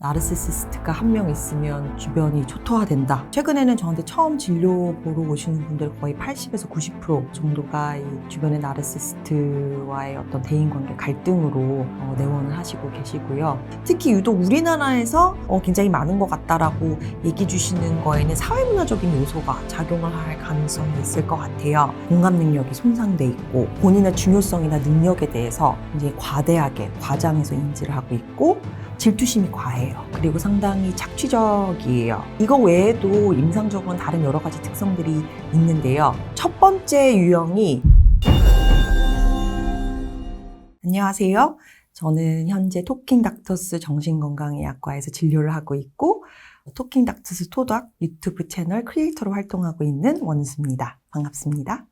나르시시스트가 한 명 있으면 주변이 초토화된다. 최근에는 저한테 처음 진료 보러 오시는 분들 거의 80에서 90% 정도가 이 주변의 나르시시스트와의 어떤 대인관계 갈등으로 내원을 하시고 계시고요. 특히 유독 우리나라에서 굉장히 많은 것 같다라고 얘기 주시는 거에는 사회문화적인 요소가 작용을 할 가능성이 있을 것 같아요. 공감 능력이 손상돼 있고 본인의 중요성이나 능력에 대해서 이제 과대하게 과장해서 인지를 하고 있고 질투심이 과해요. 그리고 상당히 착취적이에요. 이거 외에도 임상적으로는 다른 여러 가지 특성들이 있는데요. 첫 번째 유형이 안녕하세요. 저는 현재 토킹닥터스 정신건강의학과에서 진료를 하고 있고 토킹닥터스 토닥 유튜브 채널 크리에이터로 활동하고 있는 원수입니다. 반갑습니다.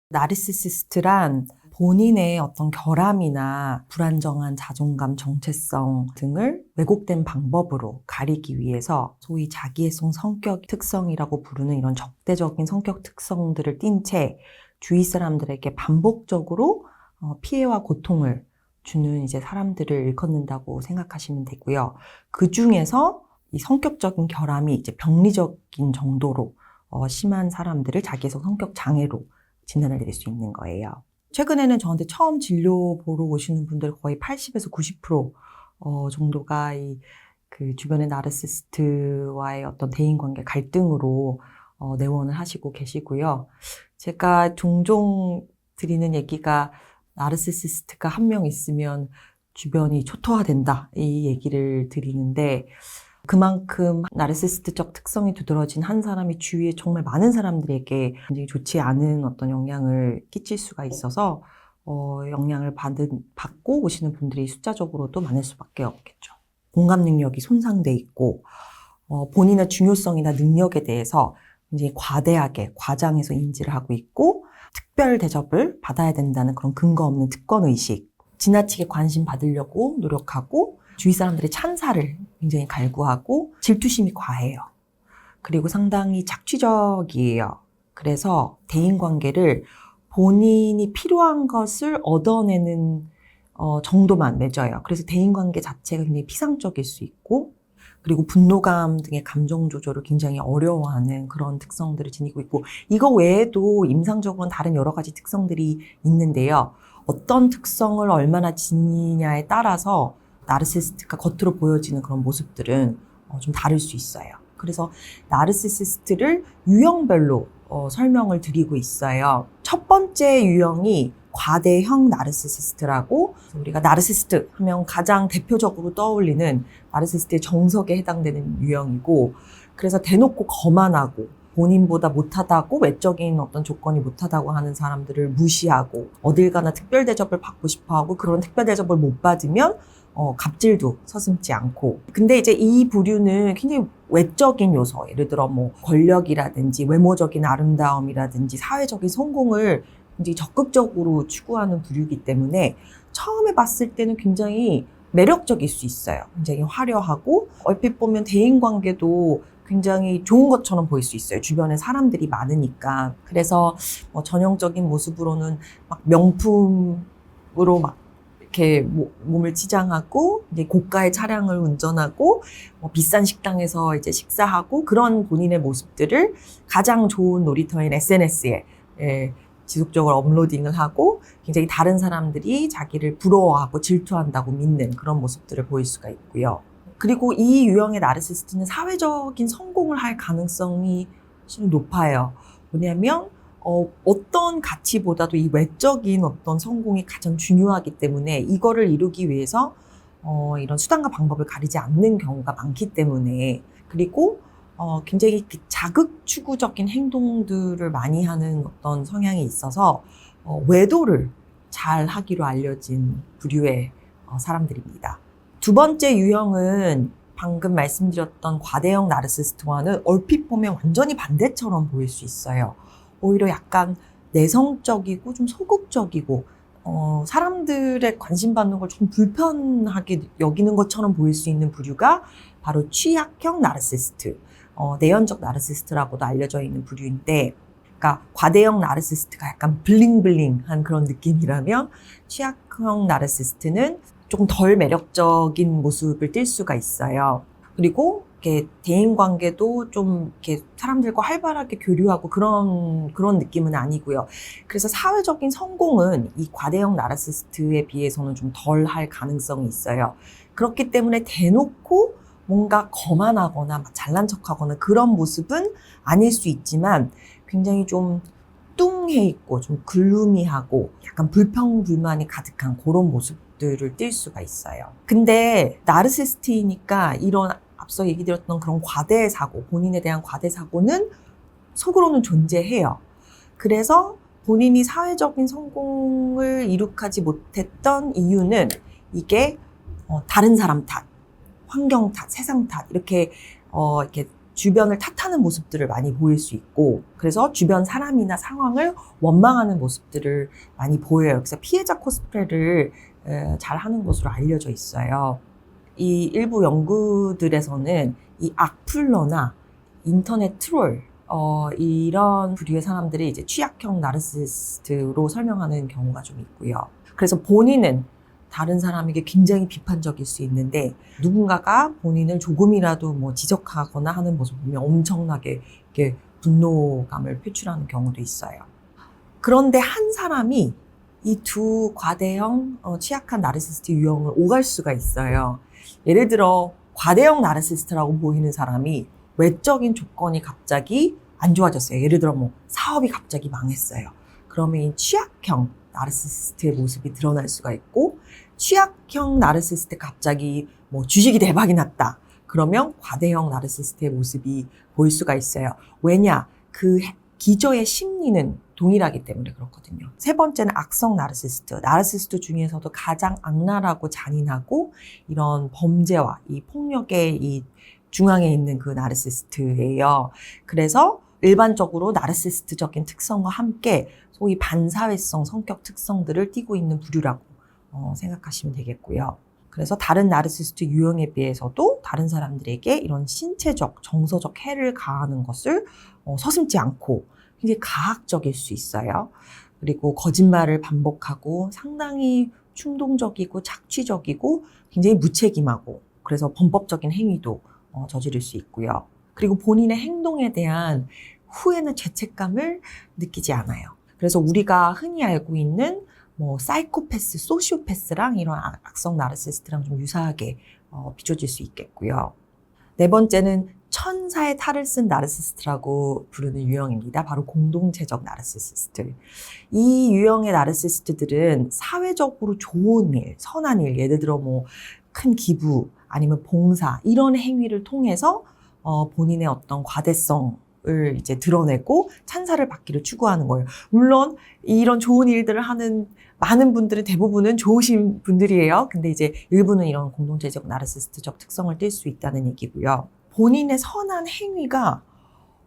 나르시시스트란 본인의 어떤 결함이나 불안정한 자존감, 정체성 등을 왜곡된 방법으로 가리기 위해서 소위 자기애성 성격 특성이라고 부르는 이런 적대적인 성격 특성들을 띈 채 주위 사람들에게 반복적으로 피해와 고통을 주는 이제 사람들을 일컫는다고 생각하시면 되고요. 그 중에서 이 성격적인 결함이 이제 병리적인 정도로 심한 사람들을 자기애성 성격 장애로 진단을 내릴 수 있는 거예요. 최근에는 저한테 처음 진료 보러 오시는 분들 거의 80에서 90% 정도가 그 주변의 나르시시스트와의 어떤 대인관계 갈등으로 내원을 하시고 계시고요. 제가 종종 드리는 얘기가 나르시시스트가 한 명 있으면 주변이 초토화된다 이 얘기를 드리는데 그만큼 나르시시스트적 특성이 두드러진 한 사람이 주위에 정말 많은 사람들에게 굉장히 좋지 않은 어떤 영향을 끼칠 수가 있어서 영향을 받고 오시는 분들이 숫자적으로도 많을 수밖에 없겠죠. 공감 능력이 손상돼 있고 본인의 중요성이나 능력에 대해서 굉장히 과대하게 과장해서 인지를 하고 있고 특별 대접을 받아야 된다는 그런 근거 없는 특권의식, 지나치게 관심 받으려고 노력하고 주위 사람들의 찬사를 굉장히 갈구하고 질투심이 과해요. 그리고 상당히 착취적이에요. 그래서 대인관계를 본인이 필요한 것을 얻어내는 정도만 맺어요. 그래서 대인관계 자체가 굉장히 피상적일 수 있고 그리고 분노감 등의 감정 조절을 굉장히 어려워하는 그런 특성들을 지니고 있고 이거 외에도 임상적으로는 다른 여러 가지 특성들이 있는데요. 어떤 특성을 얼마나 지니냐에 따라서 나르시시스트가 겉으로 보여지는 그런 모습들은 좀 다를 수 있어요. 그래서 나르시시스트를 유형별로 설명을 드리고 있어요. 첫 번째 유형이 과대형 나르시시스트라고 우리가 나르시시스트 하면 가장 대표적으로 떠올리는 나르시시스트의 정석에 해당되는 유형이고 그래서 대놓고 거만하고 본인보다 못하다고 외적인 어떤 조건이 못하다고 하는 사람들을 무시하고 어딜 가나 특별 대접을 받고 싶어하고 그런 특별 대접을 못 받으면 갑질도 서슴지 않고. 근데 이제 이 부류는 굉장히 외적인 요소, 예를 들어 뭐 권력이라든지 외모적인 아름다움이라든지 사회적인 성공을 굉장히 적극적으로 추구하는 부류이기 때문에 처음에 봤을 때는 굉장히 매력적일 수 있어요. 굉장히 화려하고 얼핏 보면 대인관계도 굉장히 좋은 것처럼 보일 수 있어요. 주변에 사람들이 많으니까. 그래서 전형적인 모습으로는 막 명품으로 막 이렇게 몸을 치장하고 이제 고가의 차량을 운전하고 비싼 식당에서 이제 식사하고 그런 본인의 모습들을 가장 좋은 놀이터인 SNS에 지속적으로 업로딩을 하고 굉장히 다른 사람들이 자기를 부러워하고 질투한다고 믿는 그런 모습들을 보일 수가 있고요. 그리고 이 유형의 나르시시스트는 사회적인 성공을 할 가능성이 실은 높아요. 뭐냐면 어떤 가치보다도 이 외적인 어떤 성공이 가장 중요하기 때문에 이거를 이루기 위해서 이런 수단과 방법을 가리지 않는 경우가 많기 때문에 그리고 굉장히 자극 추구적인 행동들을 많이 하는 어떤 성향이 있어서 외도를 잘 하기로 알려진 부류의 사람들입니다. 두 번째 유형은 방금 말씀드렸던 과대형 나르시시스트와는 얼핏 보면 완전히 반대처럼 보일 수 있어요. 오히려 약간 내성적이고 좀 소극적이고 사람들의 관심 받는 걸 좀 불편하게 여기는 것처럼 보일 수 있는 부류가 바로 취약형 나르시시스트, 내연적 나르시시스트라고도 알려져 있는 부류인데 그러니까 과대형 나르시시스트가 약간 블링블링한 그런 느낌이라면 취약형 나르시시스트는 조금 덜 매력적인 모습을 띌 수가 있어요. 그리고 이렇게 대인 관계도 좀 이렇게 사람들과 활발하게 교류하고 그런 느낌은 아니고요. 그래서 사회적인 성공은 이 과대형 나르시시스트에 비해서는 좀 덜 할 가능성이 있어요. 그렇기 때문에 대놓고 뭔가 거만하거나 막 잘난 척하거나 그런 모습은 아닐 수 있지만 굉장히 좀 뚱해 있고 좀 글루미하고 약간 불평불만이 가득한 그런 모습들을 띌 수가 있어요. 근데 나르시시스트이니까 이런 앞서 얘기 드렸던 그런 과대 사고, 본인에 대한 과대 사고는 속으로는 존재해요. 그래서 본인이 사회적인 성공을 이룩하지 못했던 이유는 이게 다른 사람 탓, 환경 탓, 세상 탓 이렇게 주변을 탓하는 모습들을 많이 보일 수 있고, 그래서 주변 사람이나 상황을 원망하는 모습들을 많이 보여요. 그래서 피해자 코스프레를 잘 하는 것으로 알려져 있어요. 이 일부 연구들에서는 이 악플러나 인터넷 트롤, 이런 부류의 사람들이 이제 취약형 나르시시스트로 설명하는 경우가 좀 있고요. 그래서 본인은 다른 사람에게 굉장히 비판적일 수 있는데 누군가가 본인을 조금이라도 뭐 지적하거나 하는 모습을 보면 엄청나게 이렇게 분노감을 표출하는 경우도 있어요. 그런데 한 사람이 이 두 과대형 취약한 나르시시스트 유형을 오갈 수가 있어요. 예를 들어 과대형 나르시시스트라고 보이는 사람이 외적인 조건이 갑자기 안 좋아졌어요. 예를 들어 뭐 사업이 갑자기 망했어요. 그러면 이 취약형 나르시시스트의 모습이 드러날 수가 있고, 취약형 나르시시스트 갑자기 뭐 주식이 대박이 났다. 그러면 과대형 나르시시스트의 모습이 보일 수가 있어요. 왜냐? 그 기저의 심리는 동일하기 때문에 그렇거든요. 세 번째는 악성 나르시시스트. 나르시시스트 중에서도 가장 악랄하고 잔인하고 이런 범죄와 이 폭력의 이 중앙에 있는 그 나르시시스트예요. 그래서 일반적으로 나르시시스트적인 특성과 함께 소위 반사회성 성격 특성들을 띠고 있는 부류라고 생각하시면 되겠고요. 그래서 다른 나르시시스트 유형에 비해서도 다른 사람들에게 이런 신체적, 정서적 해를 가하는 것을 서슴지 않고 굉장히 가학적일 수 있어요. 그리고 거짓말을 반복하고 상당히 충동적이고 착취적이고 굉장히 무책임하고, 그래서 범법적인 행위도 저지를 수 있고요. 그리고 본인의 행동에 대한 후회나 죄책감을 느끼지 않아요. 그래서 우리가 흔히 알고 있는 뭐 사이코패스, 소시오패스랑 이런 악성 나르시시스트랑 좀 유사하게 비춰질 수 있겠고요. 네 번째는 천사의 탈을 쓴 나르시시스트라고 부르는 유형입니다. 바로 공동체적 나르시시스트. 이 유형의 나르시시스트들은 사회적으로 좋은 일, 선한 일, 예를 들어 뭐 큰 기부 아니면 봉사 이런 행위를 통해서 본인의 어떤 과대성을 이제 드러내고 찬사를 받기를 추구하는 거예요. 물론 이런 좋은 일들을 하는 많은 분들은 대부분은 좋으신 분들이에요. 근데 이제 일부는 이런 공동체적 나르시시스트적 특성을 띨 수 있다는 얘기고요. 본인의 선한 행위가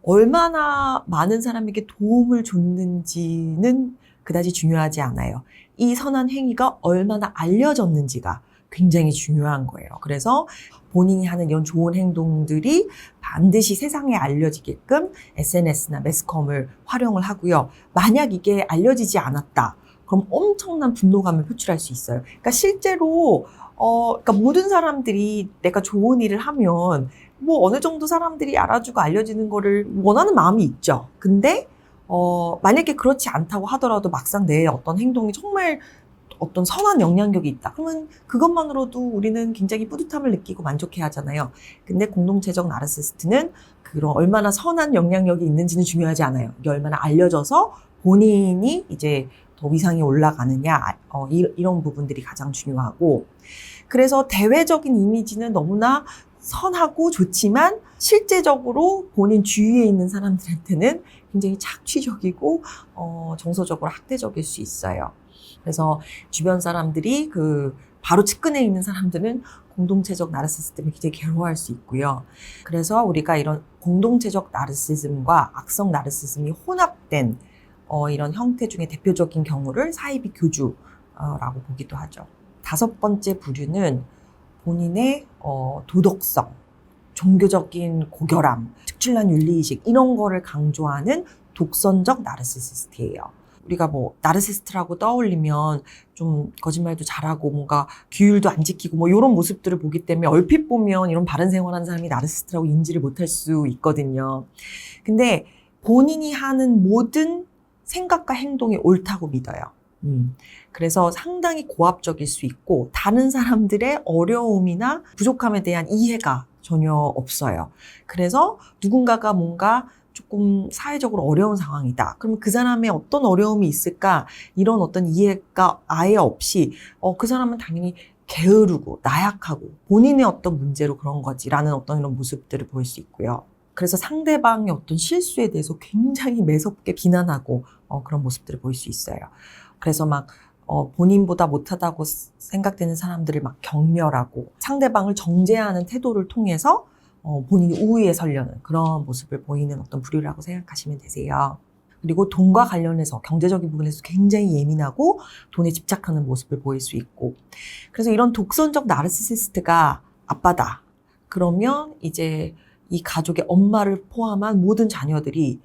얼마나 많은 사람에게 도움을 줬는지는 그다지 중요하지 않아요. 이 선한 행위가 얼마나 알려졌는지가 굉장히 중요한 거예요. 그래서 본인이 하는 이런 좋은 행동들이 반드시 세상에 알려지게끔 SNS나 매스컴을 활용을 하고요. 만약 이게 알려지지 않았다, 그럼 엄청난 분노감을 표출할 수 있어요. 그러니까 실제로 그러니까 모든 사람들이 내가 좋은 일을 하면 뭐 어느 정도 사람들이 알아주고 알려지는 거를 원하는 마음이 있죠. 근데 만약에 그렇지 않다고 하더라도 막상 내 어떤 행동이 정말 어떤 선한 영향력이 있다. 그러면 그것만으로도 우리는 굉장히 뿌듯함을 느끼고 만족해야 하잖아요. 근데 공동체적 나르시시스트는 그런 얼마나 선한 영향력이 있는지는 중요하지 않아요. 이게 얼마나 알려져서 본인이 이제 더 위상이 올라가느냐, 이런 부분들이 가장 중요하고, 그래서 대외적인 이미지는 너무나 선하고 좋지만 실제적으로 본인 주위에 있는 사람들한테는 굉장히 착취적이고 정서적으로 학대적일 수 있어요. 그래서 주변 사람들이 바로 측근에 있는 사람들은 공동체적 나르시시즘 때문에 굉장히 괴로워할 수 있고요. 그래서 우리가 이런 공동체적 나르시즘과 악성 나르시즘이 혼합된 이런 형태 중에 대표적인 경우를 사이비 교주라고 보기도 하죠. 다섯 번째 부류는 본인의 도덕성, 종교적인 고결함, 특출난 윤리의식 이런 거를 강조하는 독선적 나르시시스트예요. 우리가 뭐 나르시스트라고 떠올리면 좀 거짓말도 잘하고 뭔가 규율도 안 지키고 뭐 이런 모습들을 보기 때문에 얼핏 보면 이런 바른 생활하는 사람이 나르시스트라고 인지를 못할 수 있거든요. 근데 본인이 하는 모든 생각과 행동이 옳다고 믿어요. 그래서 상당히 고압적일 수 있고 다른 사람들의 어려움이나 부족함에 대한 이해가 전혀 없어요. 그래서 누군가가 뭔가 조금 사회적으로 어려운 상황이다. 그러면 그 사람의 어떤 어려움이 있을까? 이런 어떤 이해가 아예 없이 그 사람은 당연히 게으르고 나약하고 본인의 어떤 문제로 그런 거지라는 어떤 이런 모습들을 보일 수 있고요. 그래서 상대방의 어떤 실수에 대해서 굉장히 매섭게 비난하고 그런 모습들을 보일 수 있어요. 그래서 막 본인보다 못하다고 생각되는 사람들을 막 경멸하고 상대방을 정죄하는 태도를 통해서 본인이 우위에 서려는 그런 모습을 보이는 어떤 부류라고 생각하시면 되세요. 그리고 돈과 관련해서 경제적인 부분에서 굉장히 예민하고 돈에 집착하는 모습을 보일 수 있고 그래서 이런 독선적 나르시시스트가 아빠다. 그러면 이제 이 가족의 엄마를 포함한 모든 자녀들이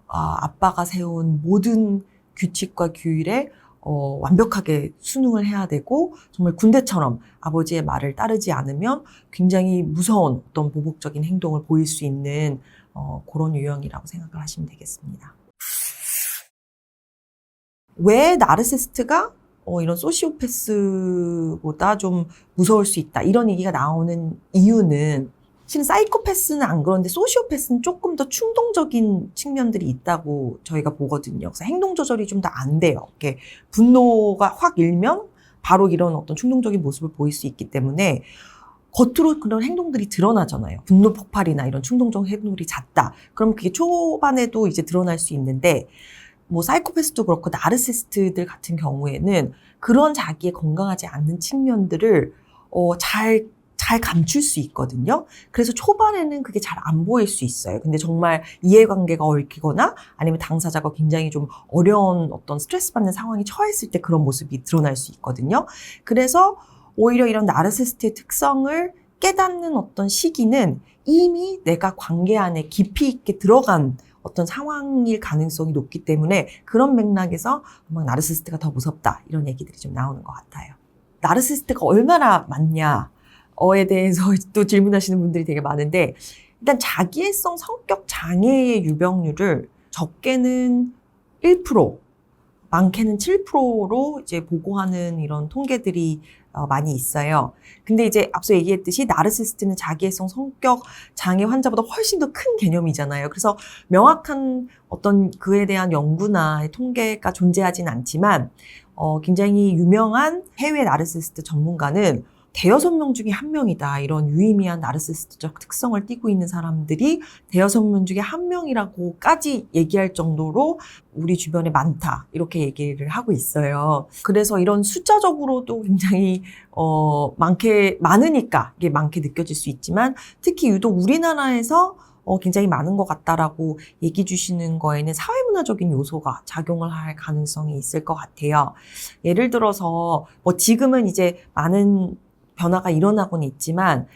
아빠가 세운 모든 규칙과 규율에 완벽하게 순응을 해야 되고 정말 군대처럼 아버지의 말을 따르지 않으면 굉장히 무서운 어떤 보복적인 행동을 보일 수 있는 그런 유형이라고 생각을 하시면 되겠습니다. 왜 나르시스트가 이런 소시오패스보다 좀 무서울 수 있다 이런 얘기가 나오는 이유는 실은 사이코패스는 안 그런데 소시오패스는 조금 더 충동적인 측면들이 있다고 저희가 보거든요. 그래서 행동 조절이 좀 더 안 돼요. 이렇게 분노가 확 일면 바로 이런 어떤 충동적인 모습을 보일 수 있기 때문에 겉으로 그런 행동들이 드러나잖아요. 분노 폭발이나 이런 충동적 행동들이 잦다. 그럼 그게 초반에도 이제 드러날 수 있는데 뭐 사이코패스도 그렇고 나르시스트들 같은 경우에는 그런 자기의 건강하지 않는 측면들을 잘 감출 수 있거든요. 그래서 초반에는 그게 잘 안 보일 수 있어요. 근데 정말 이해관계가 얽히거나 아니면 당사자가 굉장히 좀 어려운 어떤 스트레스 받는 상황에 처했을 때 그런 모습이 드러날 수 있거든요. 그래서 오히려 이런 나르시스트의 특성을 깨닫는 어떤 시기는 이미 내가 관계 안에 깊이 있게 들어간 어떤 상황일 가능성이 높기 때문에 그런 맥락에서 나르시스트가 더 무섭다 이런 얘기들이 좀 나오는 것 같아요. 나르시스트가 얼마나 많냐 에 대해서 또 질문하시는 분들이 되게 많은데 일단 자기애성 성격 장애의 유병률을 적게는 1%, 많게는 7%로 이제 보고하는 이런 통계들이 많이 있어요. 근데 이제 앞서 얘기했듯이 나르시스트는 자기애성 성격 장애 환자보다 훨씬 더 큰 개념이잖아요. 그래서 명확한 어떤 그에 대한 연구나 통계가 존재하진 않지만 굉장히 유명한 해외 나르시스트 전문가는 대여섯 명 중에 한 명이다. 이런 유의미한 나르시스트적 특성을 띠고 있는 사람들이 대여섯 명 중에 한 명이라고까지 얘기할 정도로 우리 주변에 많다. 이렇게 얘기를 하고 있어요. 그래서 이런 숫자적으로도 굉장히 많으니까 이게 많게 느껴질 수 있지만 특히 유독 우리나라에서 굉장히 많은 것 같다라고 얘기 주시는 거에는 사회문화적인 요소가 작용을 할 가능성이 있을 것 같아요. 예를 들어서 지금은 이제 많은 변화가 일어나고는 있지만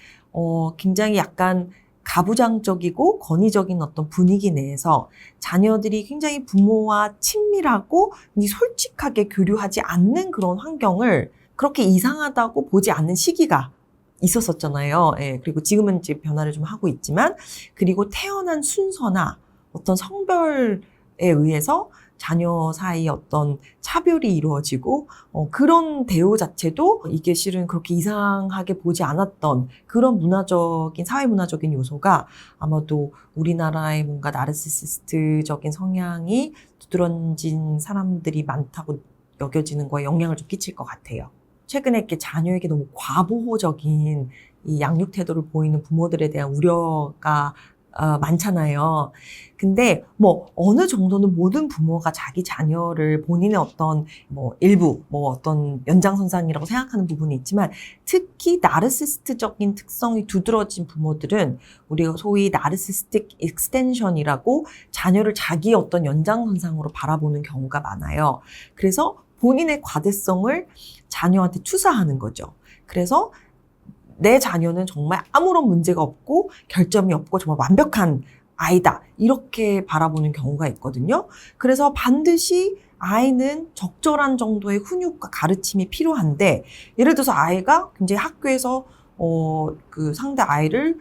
굉장히 약간 가부장적이고 권위적인 어떤 분위기 내에서 자녀들이 굉장히 부모와 친밀하고 솔직하게 교류하지 않는 그런 환경을 그렇게 이상하다고 보지 않는 시기가 있었었잖아요. 예, 그리고 지금은 이제 변화를 좀 하고 있지만 그리고 태어난 순서나 어떤 성별에 의해서 자녀 사이 어떤 차별이 이루어지고 그런 대우 자체도 이게 실은 그렇게 이상하게 보지 않았던 그런 문화적인 사회문화적인 요소가 아마도 우리나라의 뭔가 나르시시스트적인 성향이 두드러진 사람들이 많다고 여겨지는 거에 영향을 좀 끼칠 것 같아요. 최근에 이렇게 자녀에게 너무 과보호적인 이 양육 태도를 보이는 부모들에 대한 우려가 많잖아요. 근데 어느 정도는 모든 부모가 자기 자녀를 본인의 어떤 일부 어떤 연장선상이라고 생각하는 부분이 있지만 특히 나르시스트적인 특성이 두드러진 부모들은 우리가 소위 나르시스틱 익스텐션이라고 자녀를 자기의 어떤 연장선상으로 바라보는 경우가 많아요. 그래서 본인의 과대성을 자녀한테 투사하는 거죠. 그래서 내 자녀는 정말 아무런 문제가 없고 결점이 없고 정말 완벽한 아이다. 이렇게 바라보는 경우가 있거든요. 그래서 반드시 아이는 적절한 정도의 훈육과 가르침이 필요한데, 예를 들어서 아이가 굉장히 학교에서 그 상대 아이를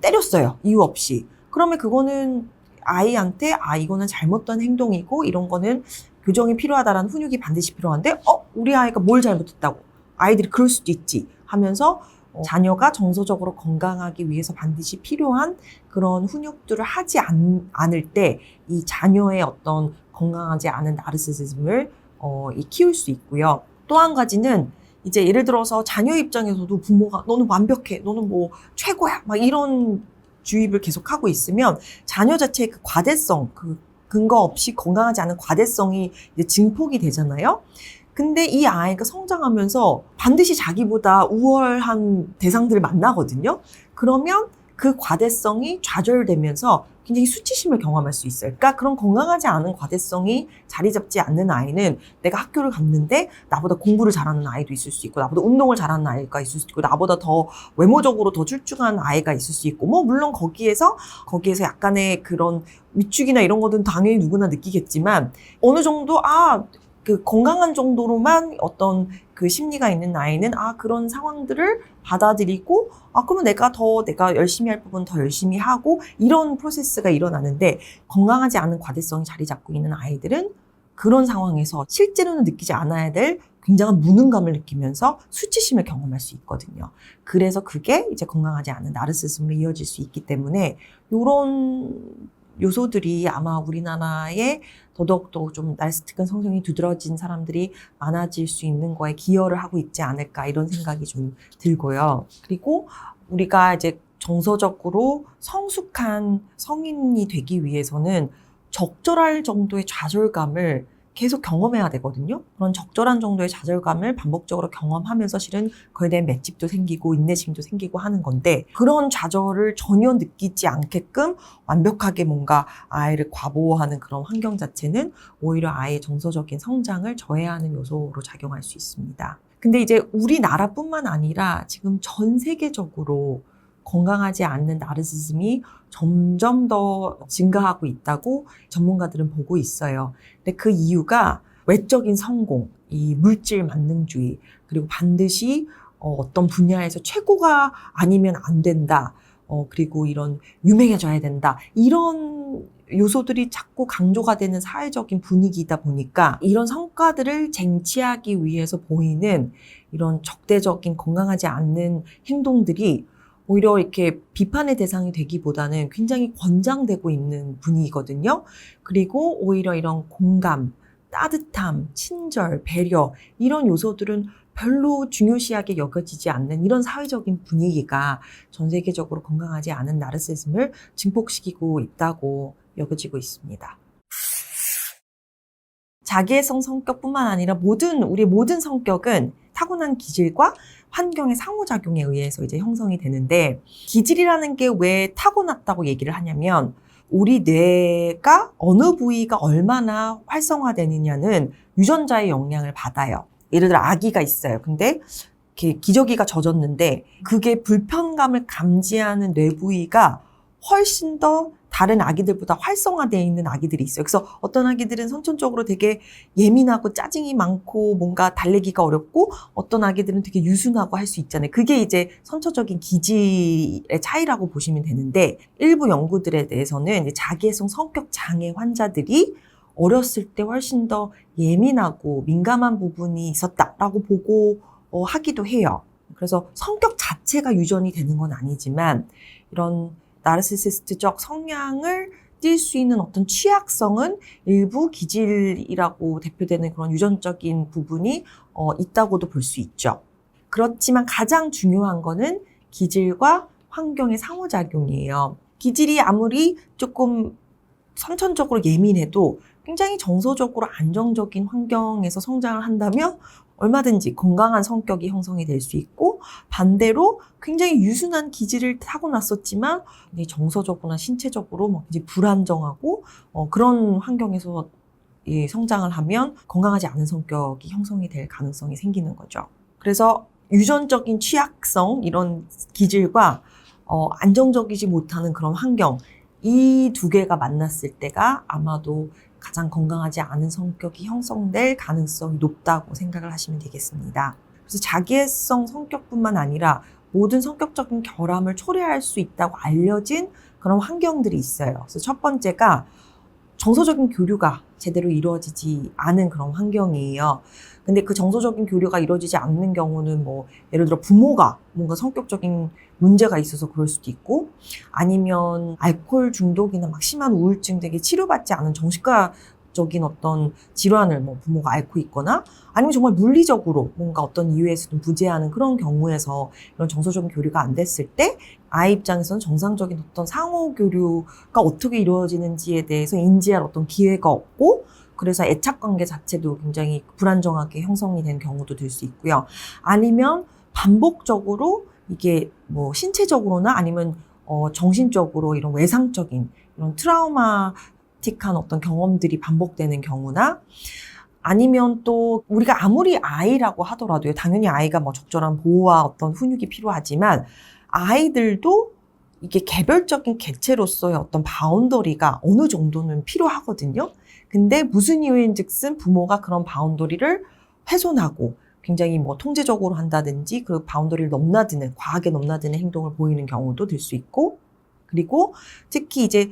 때렸어요. 이유 없이. 그러면 그거는 아이한테 이거는 잘못된 행동이고 이런 거는 교정이 필요하다라는 훈육이 반드시 필요한데 우리 아이가 뭘 잘못했다고 아이들이 그럴 수도 있지 하면서 자녀가 정서적으로 건강하기 위해서 반드시 필요한 그런 훈육들을 하지 않을 때 이 자녀의 어떤 건강하지 않은 나르시시즘을 키울 수 있고요. 또 한 가지는 이제 예를 들어서 자녀 입장에서도 부모가 너는 완벽해, 너는 뭐 최고야, 막 이런 주입을 계속하고 있으면 자녀 자체의 그 과대성, 그 근거 없이 건강하지 않은 과대성이 이제 증폭이 되잖아요. 근데 이 아이가 성장하면서 반드시 자기보다 우월한 대상들을 만나거든요. 그러면 그 과대성이 좌절되면서 굉장히 수치심을 경험할 수 있어요. 그러니까 그런 건강하지 않은 과대성이 자리 잡지 않는 아이는 내가 학교를 갔는데 나보다 공부를 잘하는 아이도 있을 수 있고, 나보다 운동을 잘하는 아이가 있을 수 있고, 나보다 더 외모적으로 더 출중한 아이가 있을 수 있고, 뭐 물론 거기에서 약간의 그런 위축이나 이런 것들은 당연히 누구나 느끼겠지만 어느 정도 그 건강한 정도로만 어떤 그 심리가 있는 아이는 그런 상황들을 받아들이고 그러면 내가 열심히 할 부분 더 열심히 하고 이런 프로세스가 일어나는데, 건강하지 않은 과대성이 자리 잡고 있는 아이들은 그런 상황에서 실제로는 느끼지 않아야 될 굉장한 무능감을 느끼면서 수치심을 경험할 수 있거든요. 그래서 그게 이제 건강하지 않은 나르시시즘으로 이어질 수 있기 때문에 이런 요소들이 아마 우리나라에 더더욱더 좀 나르시스틱한 성향이 두드러진 사람들이 많아질 수 있는 거에 기여를 하고 있지 않을까, 이런 생각이 좀 들고요. 그리고 우리가 이제 정서적으로 성숙한 성인이 되기 위해서는 적절할 정도의 좌절감을 계속 경험해야 되거든요. 그런 적절한 정도의 좌절감을 반복적으로 경험하면서 실은 그에 대한 맷집도 생기고 인내심도 생기고 하는 건데, 그런 좌절을 전혀 느끼지 않게끔 완벽하게 뭔가 아이를 과보호하는 그런 환경 자체는 오히려 아이의 정서적인 성장을 저해하는 요소로 작용할 수 있습니다. 근데 이제 우리나라뿐만 아니라 지금 전 세계적으로 건강하지 않는 나르시즘이 점점 더 증가하고 있다고 전문가들은 보고 있어요. 근데 그 이유가 외적인 성공, 이 물질 만능주의, 그리고 반드시 어떤 분야에서 최고가 아니면 안 된다, 그리고 이런 유명해져야 된다, 이런 요소들이 자꾸 강조가 되는 사회적인 분위기이다 보니까 이런 성과들을 쟁취하기 위해서 보이는 이런 적대적인 건강하지 않는 행동들이 오히려 이렇게 비판의 대상이 되기보다는 굉장히 권장되고 있는 분위기거든요. 그리고 오히려 이런 공감, 따뜻함, 친절, 배려, 이런 요소들은 별로 중요시하게 여겨지지 않는 이런 사회적인 분위기가 전 세계적으로 건강하지 않은 나르시즘을 증폭시키고 있다고 여겨지고 있습니다. 자기애성 성격뿐만 아니라 우리 모든 성격은 타고난 기질과 환경의 상호작용에 의해서 이제 형성이 되는데, 기질이라는 게 왜 타고났다고 얘기를 하냐면 우리 뇌가 어느 부위가 얼마나 활성화되느냐는 유전자의 영향을 받아요. 예를 들어 아기가 있어요. 근데 이렇게 기저귀가 젖었는데 그게 불편감을 감지하는 뇌 부위가 훨씬 더 다른 아기들보다 활성화되어 있는 아기들이 있어요. 그래서 어떤 아기들은 선천적으로 되게 예민하고 짜증이 많고 뭔가 달래기가 어렵고, 어떤 아기들은 되게 유순하고 할 수 있잖아요. 그게 이제 선천적인 기질의 차이라고 보시면 되는데, 일부 연구들에 대해서는 이제 자기애성 성격 장애 환자들이 어렸을 때 훨씬 더 예민하고 민감한 부분이 있었다라고 보고 하기도 해요. 그래서 성격 자체가 유전이 되는 건 아니지만 이런 나르시시스트적 성향을 띌 수 있는 어떤 취약성은 일부 기질이라고 대표되는 그런 유전적인 부분이 있다고도 볼 수 있죠. 그렇지만 가장 중요한 거는 기질과 환경의 상호작용이에요. 기질이 아무리 조금 선천적으로 예민해도 굉장히 정서적으로 안정적인 환경에서 성장을 한다면 얼마든지 건강한 성격이 형성이 될 수 있고, 반대로 굉장히 유순한 기질을 타고났었지만 정서적으로나 신체적으로 이제 불안정하고 그런 환경에서 성장을 하면 건강하지 않은 성격이 형성이 될 가능성이 생기는 거죠. 그래서 유전적인 취약성, 이런 기질과 안정적이지 못하는 그런 환경, 이 두 개가 만났을 때가 아마도 가장 건강하지 않은 성격이 형성될 가능성이 높다고 생각을 하시면 되겠습니다. 그래서 자기애성 성격뿐만 아니라 모든 성격적인 결함을 초래할 수 있다고 알려진 그런 환경들이 있어요. 그래서 첫 번째가 정서적인 교류가 제대로 이루어지지 않은 그런 환경이에요. 근데 그 정서적인 교류가 이루어지지 않는 경우는 예를 들어 부모가 뭔가 성격적인 문제가 있어서 그럴 수도 있고, 아니면 알코올 중독이나 막 심한 우울증 되게 치료받지 않은 정신과적인 어떤 질환을 부모가 앓고 있거나, 아니면 정말 물리적으로 뭔가 어떤 이유에서 좀 부재하는 그런 경우에서 이런 정서적인 교류가 안 됐을 때 아이 입장에서는 정상적인 어떤 상호 교류가 어떻게 이루어지는지에 대해서 인지할 어떤 기회가 없고, 그래서 애착 관계 자체도 굉장히 불안정하게 형성이 된 경우도 될 수 있고요. 아니면 반복적으로 이게 신체적으로나 아니면 정신적으로 이런 외상적인 이런 트라우마틱한 어떤 경험들이 반복되는 경우나, 아니면 또 우리가 아무리 아이라고 하더라도요, 당연히 아이가 적절한 보호와 어떤 훈육이 필요하지만 아이들도 이게 개별적인 객체로서의 어떤 바운더리가 어느 정도는 필요하거든요. 근데 무슨 이유인즉슨 부모가 그런 바운더리를 훼손하고 굉장히 통제적으로 한다든지 그 바운더리를 넘나드는, 과하게 넘나드는 행동을 보이는 경우도 될 수 있고, 그리고 특히 이제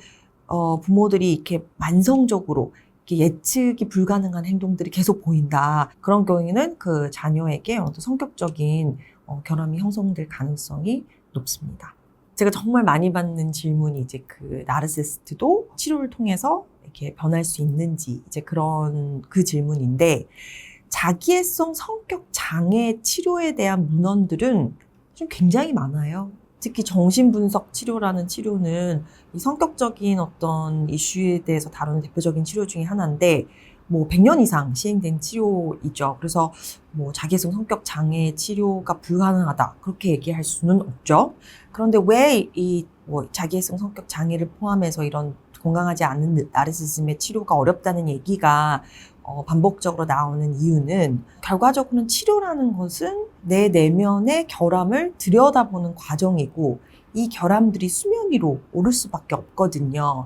부모들이 이렇게 만성적으로 이렇게 예측이 불가능한 행동들이 계속 보인다. 그런 경우에는 그 자녀에게 어떤 성격적인 결함이 형성될 가능성이 높습니다. 제가 정말 많이 받는 질문이 이제 그 나르시시스트도 치료를 통해서 이렇게 변할 수 있는지, 이제 그런 그 질문인데, 자기애성 성격 장애 치료에 대한 문헌들은 좀 굉장히 많아요. 특히 정신분석 치료라는 치료는 이 성격적인 어떤 이슈에 대해서 다루는 대표적인 치료 중에 하나인데, 100년 이상 시행된 치료이죠. 그래서 자기애성 성격 장애 치료가 불가능하다, 그렇게 얘기할 수는 없죠. 그런데 왜 이 자기애성 성격 장애를 포함해서 이런 건강하지 않은 나르시시즘의 치료가 어렵다는 얘기가 반복적으로 나오는 이유는, 결과적으로는 치료라는 것은 내 내면의 결함을 들여다보는 과정이고, 이 결함들이 수면 위로 오를 수밖에 없거든요.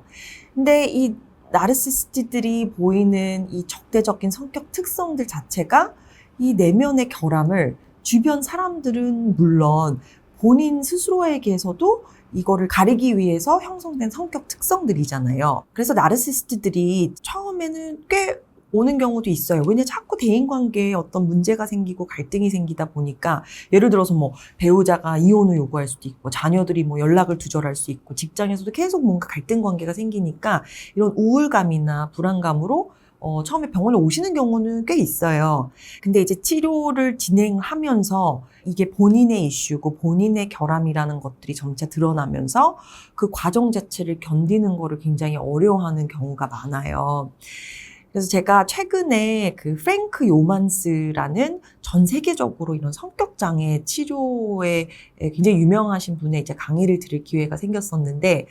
근데 이 나르시시스트들이 보이는 이 적대적인 성격 특성들 자체가 이 내면의 결함을 주변 사람들은 물론 본인 스스로에게서도 이거를 가리기 위해서 형성된 성격 특성들이잖아요. 그래서 나르시시스트들이 처음에는 꽤 오는 경우도 있어요. 왜냐, 자꾸 대인관계에 어떤 문제가 생기고 갈등이 생기다 보니까, 예를 들어서 배우자가 이혼을 요구할 수도 있고, 자녀들이 연락을 두절할 수 있고, 직장에서도 계속 뭔가 갈등 관계가 생기니까 이런 우울감이나 불안감으로 처음에 병원에 오시는 경우는 꽤 있어요. 근데 이제 치료를 진행하면서 이게 본인의 이슈고 본인의 결함이라는 것들이 점차 드러나면서 그 과정 자체를 견디는 거를 굉장히 어려워하는 경우가 많아요. 그래서 제가 최근에 그 프랭크 요만스라는 전 세계적으로 이런 성격장애 치료에 굉장히 유명하신 분의 이제 강의를 들을 기회가 생겼었는데,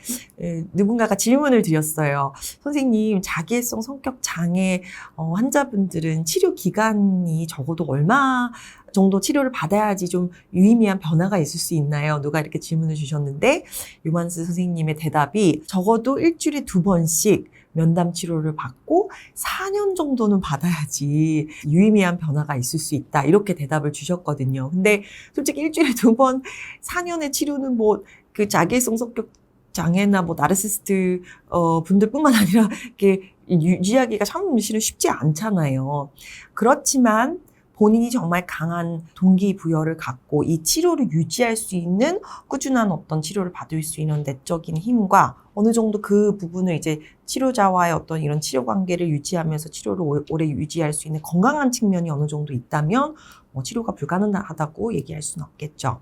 누군가가 질문을 드렸어요. 선생님, 자기애성 성격장애 환자분들은 치료 기간이 적어도 얼마 정도 치료를 받아야지 좀 유의미한 변화가 있을 수 있나요? 누가 이렇게 질문을 주셨는데, 요만스 선생님의 대답이 적어도 일주일에 2번씩 면담 치료를 받고 4년 정도는 받아야지 유의미한 변화가 있을 수 있다, 이렇게 대답을 주셨거든요. 근데 솔직히 일주일에 2번 4년의 치료는 그 자기애성 성격 장애나 나르시시스트 분들뿐만 아니라 이렇게 유지하기가 참 실은 쉽지 않잖아요. 그렇지만 본인이 정말 강한 동기부여를 갖고 이 치료를 유지할 수 있는 꾸준한 어떤 치료를 받을 수 있는 내적인 힘과 어느 정도 그 부분을 이제 치료자와의 어떤 이런 치료 관계를 유지하면서 치료를 오래 유지할 수 있는 건강한 측면이 어느 정도 있다면 치료가 불가능하다고 얘기할 수는 없겠죠.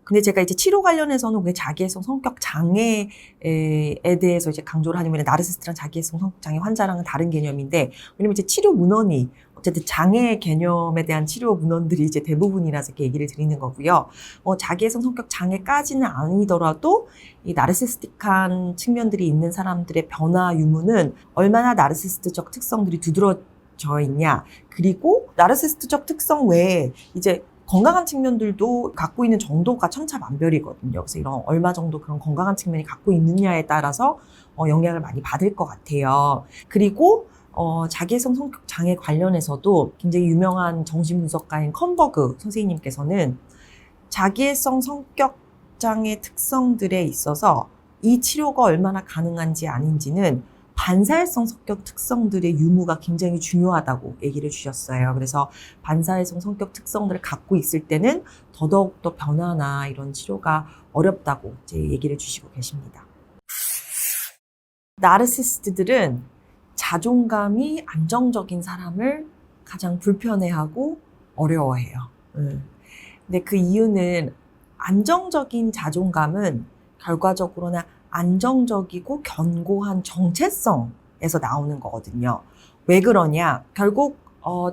근데 제가 이제 치료 관련해서는 왜 자기애성 성격 장애에 대해서 이제 강조를 하냐면, 나르시시스트랑 자기애성 성격 장애 환자랑은 다른 개념인데, 왜냐면 이제 치료 문헌이 어쨌든 장애 개념에 대한 치료 문헌들이 이제 대부분이라서 이렇게 얘기를 드리는 거고요. 자기애성 성격 장애까지는 아니더라도 이 나르시스틱한 측면들이 있는 사람들의 변화 유무는 얼마나 나르시스트적 특성들이 두드러져 있냐, 그리고 나르시스트적 특성 외에 이제 건강한 측면들도 갖고 있는 정도가 천차만별이거든요. 그래서 이런 얼마 정도 그런 건강한 측면이 갖고 있느냐에 따라서 영향을 많이 받을 것 같아요. 그리고 자기애성 성격 장애 관련해서도 굉장히 유명한 정신분석가인 컴버그 선생님께서는 자기애성 성격 장애 특성들에 있어서 이 치료가 얼마나 가능한지 아닌지는 반사회성 성격 특성들의 유무가 굉장히 중요하다고 얘기를 주셨어요. 그래서 반사회성 성격 특성들을 갖고 있을 때는 더더욱더 변화나 이런 치료가 어렵다고 이제 얘기를 주시고 계십니다. 나르시스트들은 자존감이 안정적인 사람을 가장 불편해하고 어려워해요. 근데 그 이유는 안정적인 자존감은 결과적으로는 안정적이고 견고한 정체성에서 나오는 거거든요. 왜 그러냐? 결국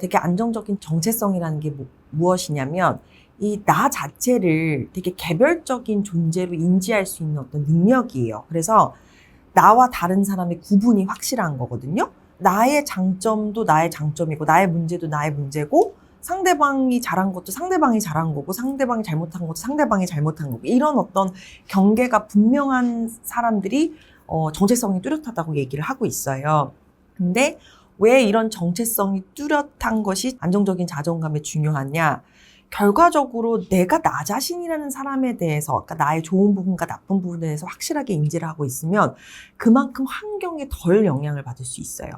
되게 안정적인 정체성이라는 게 무엇이냐면 이 나 자체를 되게 개별적인 존재로 인지할 수 있는 어떤 능력이에요. 그래서 나와 다른 사람의 구분이 확실한 거거든요. 나의 장점도 나의 장점이고 나의 문제도 나의 문제고 상대방이 잘한 것도 상대방이 잘한 거고 상대방이 잘못한 것도 상대방이 잘못한 거고 이런 어떤 경계가 분명한 사람들이 정체성이 뚜렷하다고 얘기를 하고 있어요. 근데 왜 이런 정체성이 뚜렷한 것이 안정적인 자존감에 중요하냐? 결과적으로 내가 나 자신이라는 사람에 대해서, 그러니까 나의 좋은 부분과 나쁜 부분에 대해서 확실하게 인지를 하고 있으면 그만큼 환경에 덜 영향을 받을 수 있어요.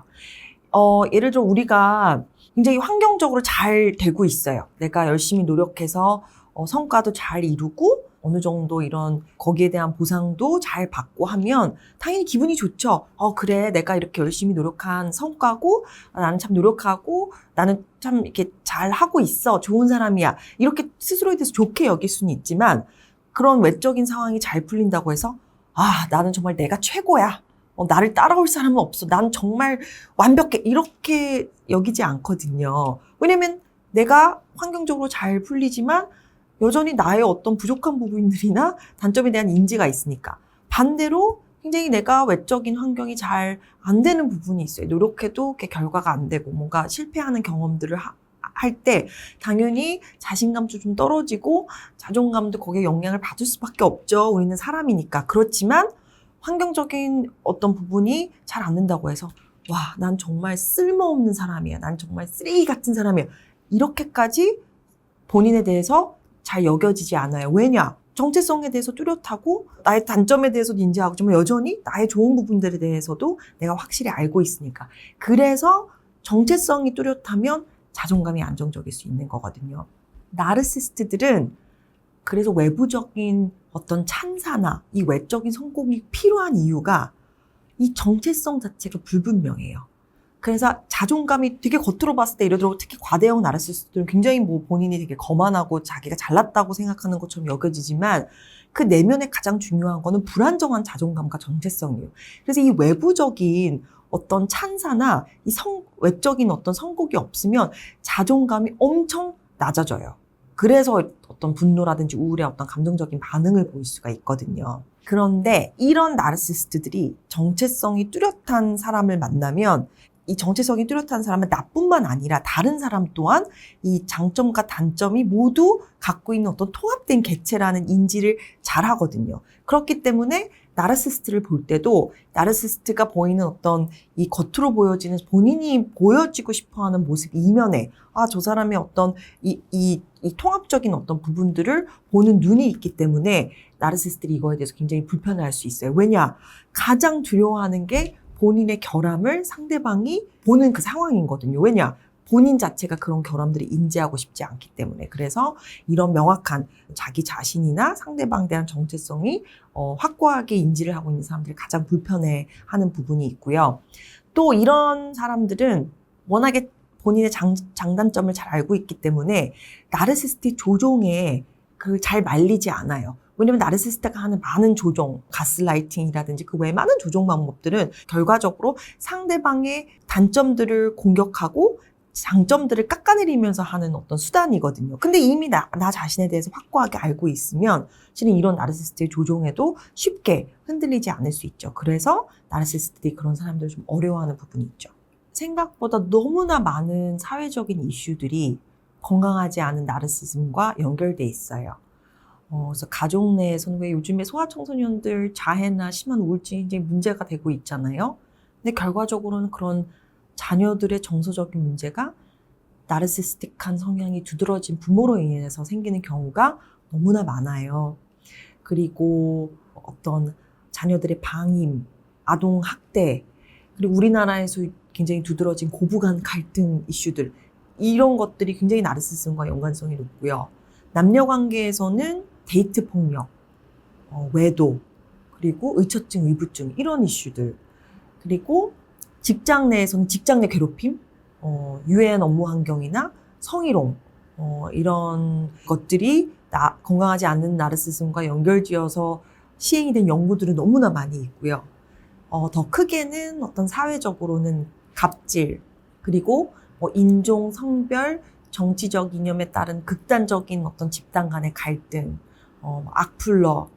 예를 들어 우리가 굉장히 환경적으로 잘 되고 있어요. 내가 열심히 노력해서 성과도 잘 이루고 어느 정도 이런 거기에 대한 보상도 잘 받고 하면 당연히 기분이 좋죠. 그래, 내가 이렇게 열심히 노력한 성과고 나는 참 노력하고 나는 참 이렇게 잘 하고 있어. 좋은 사람이야. 이렇게 스스로에 대해서 좋게 여길 수는 있지만 그런 외적인 상황이 잘 풀린다고 해서 나는 정말 내가 최고야. 나를 따라올 사람은 없어. 난 정말 완벽해. 이렇게 여기지 않거든요. 왜냐면 내가 환경적으로 잘 풀리지만 여전히 나의 어떤 부족한 부분들이나 단점에 대한 인지가 있으니까. 반대로 굉장히 내가 외적인 환경이 잘 안 되는 부분이 있어요. 노력해도 결과가 안 되고 뭔가 실패하는 경험들을 할 때 당연히 자신감도 좀 떨어지고 자존감도 거기에 영향을 받을 수밖에 없죠. 우리는 사람이니까. 그렇지만 환경적인 어떤 부분이 잘 안 된다고 해서 난 정말 쓸모없는 사람이야. 난 정말 쓰레기 같은 사람이야. 이렇게까지 본인에 대해서 잘 여겨지지 않아요. 왜냐? 정체성에 대해서 뚜렷하고 나의 단점에 대해서도 인지하고 정말 여전히 나의 좋은 부분들에 대해서도 내가 확실히 알고 있으니까. 그래서 정체성이 뚜렷하면 자존감이 안정적일 수 있는 거거든요. 나르시스트들은 그래서 외부적인 어떤 찬사나 이 외적인 성공이 필요한 이유가 이 정체성 자체가 불분명해요. 그래서 자존감이 되게 겉으로 봤을 때 예를 들어 특히 과대형 나르시스트들은 굉장히 본인이 되게 거만하고 자기가 잘났다고 생각하는 것처럼 여겨지지만 그 내면에 가장 중요한 거는 불안정한 자존감과 정체성이에요. 그래서 이 외부적인 어떤 찬사나 이 외적인 어떤 성공이 없으면 자존감이 엄청 낮아져요. 그래서 어떤 분노라든지 우울의 어떤 감정적인 반응을 보일 수가 있거든요. 그런데 이런 나르시스트들이 정체성이 뚜렷한 사람을 만나면 이 정체성이 뚜렷한 사람은 나뿐만 아니라 다른 사람 또한 이 장점과 단점이 모두 갖고 있는 어떤 통합된 개체라는 인지를 잘 하거든요. 그렇기 때문에 나르시스트를 볼 때도 나르시스트가 보이는 어떤 이 겉으로 보여지는 본인이 보여지고 싶어 하는 모습 이면에 저 사람의 어떤 이 통합적인 어떤 부분들을 보는 눈이 있기 때문에 나르시스트들이 이거에 대해서 굉장히 불편해할 수 있어요. 왜냐? 가장 두려워하는 게 본인의 결함을 상대방이 보는 그 상황이거든요. 왜냐? 본인 자체가 그런 결함들을 인지하고 싶지 않기 때문에. 그래서 이런 명확한 자기 자신이나 상대방에 대한 정체성이 확고하게 인지를 하고 있는 사람들이 가장 불편해하는 부분이 있고요. 또 이런 사람들은 워낙에 본인의 장단점을 잘 알고 있기 때문에 나르시스트 조종에 잘 말리지 않아요. 왜냐면 나르시스트가 하는 많은 조종, 가스라이팅이라든지 그 외 많은 조종 방법들은 결과적으로 상대방의 단점들을 공격하고 장점들을 깎아내리면서 하는 어떤 수단이거든요. 근데 이미 나 자신에 대해서 확고하게 알고 있으면 실은 이런 나르시스트의 조종에도 쉽게 흔들리지 않을 수 있죠. 그래서 나르시스트들이 그런 사람들을 좀 어려워하는 부분이 있죠. 생각보다 너무나 많은 사회적인 이슈들이 건강하지 않은 나르시즘과 연결돼 있어요. 그래서 가족 내에서는 왜 요즘에 소아청소년들 자해나 심한 우울증이 이제 문제가 되고 있잖아요. 근데 결과적으로는 그런 자녀들의 정서적인 문제가 나르시스틱한 성향이 두드러진 부모로 인해서 생기는 경우가 너무나 많아요. 그리고 어떤 자녀들의 방임, 아동 학대, 그리고 우리나라에서 굉장히 두드러진 고부간 갈등 이슈들, 이런 것들이 굉장히 나르시즘과 연관성이 높고요. 남녀 관계에서는 데이트 폭력, 외도, 그리고 의처증, 의부증, 이런 이슈들, 그리고 직장 내에서는 직장 내 괴롭힘, 유해한 업무 환경이나 성희롱, 이런 것들이 건강하지 않는 나르시즘과 연결지어서 시행이 된 연구들은 너무나 많이 있고요. 더 크게는 어떤 사회적으로는 갑질, 그리고 인종, 성별, 정치적 이념에 따른 극단적인 어떤 집단 간의 갈등, 악플러,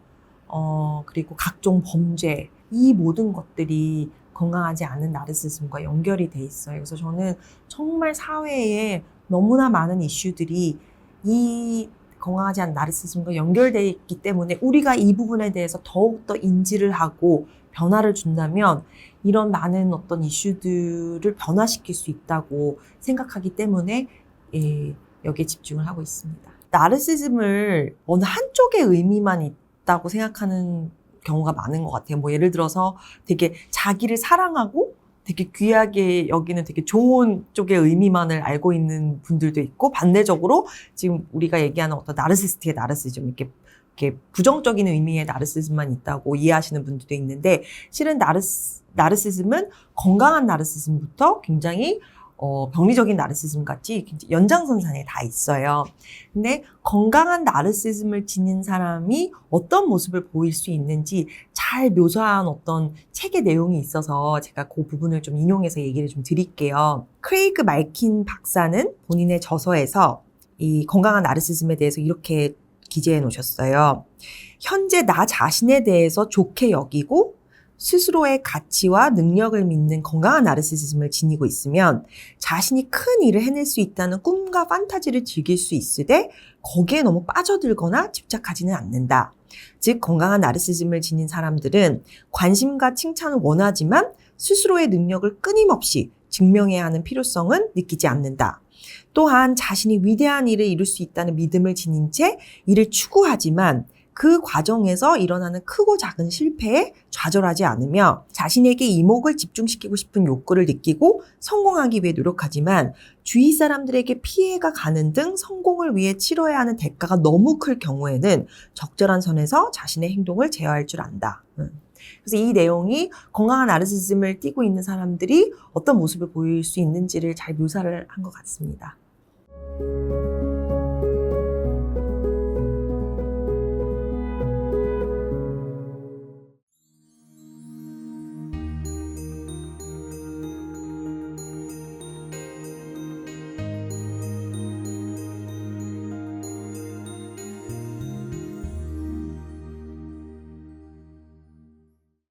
그리고 각종 범죄, 이 모든 것들이 건강하지 않은 나르시즘과 연결이 돼 있어요. 그래서 저는 정말 사회에 너무나 많은 이슈들이 이 건강하지 않은 나르시즘과 연결되어 있기 때문에 우리가 이 부분에 대해서 더욱더 인지를 하고 변화를 준다면 이런 많은 어떤 이슈들을 변화시킬 수 있다고 생각하기 때문에 여기에 집중을 하고 있습니다. 나르시즘을 어느 한쪽의 의미만 있다고 생각하는 경우가 많은 것 같아요. 뭐 예를 들어서 되게 자기를 사랑하고 되게 귀하게 여기는 되게 좋은 쪽의 의미만을 알고 있는 분들도 있고, 반대적으로 지금 우리가 얘기하는 어떤 나르시스트의 나르시즘, 이렇게 부정적인 의미의 나르시즘만 있다고 이해하시는 분들도 있는데, 실은 나르시즘은 건강한 나르시즘부터 굉장히 병리적인 나르시즘 같이 연장선상에 다 있어요. 근데 건강한 나르시즘을 지닌 사람이 어떤 모습을 보일 수 있는지 잘 묘사한 어떤 책의 내용이 있어서 제가 그 부분을 좀 인용해서 얘기를 좀 드릴게요. 크레이그 말킨 박사는 본인의 저서에서 이 건강한 나르시즘에 대해서 이렇게 기재해 놓으셨어요. 현재 나 자신에 대해서 좋게 여기고 스스로의 가치와 능력을 믿는 건강한 나르시즘을 지니고 있으면 자신이 큰 일을 해낼 수 있다는 꿈과 판타지를 즐길 수 있으되 거기에 너무 빠져들거나 집착하지는 않는다. 즉 건강한 나르시즘을 지닌 사람들은 관심과 칭찬을 원하지만 스스로의 능력을 끊임없이 증명해야 하는 필요성은 느끼지 않는다. 또한 자신이 위대한 일을 이룰 수 있다는 믿음을 지닌 채 이를 추구하지만 그 과정에서 일어나는 크고 작은 실패에 좌절하지 않으며 자신에게 이목을 집중시키고 싶은 욕구를 느끼고 성공하기 위해 노력하지만 주위 사람들에게 피해가 가는 등 성공을 위해 치러야 하는 대가가 너무 클 경우에는 적절한 선에서 자신의 행동을 제어할 줄 안다. 그래서 이 내용이 건강한 나르시즘을 띠고 있는 사람들이 어떤 모습을 보일 수 있는지를 잘 묘사를 한 것 같습니다.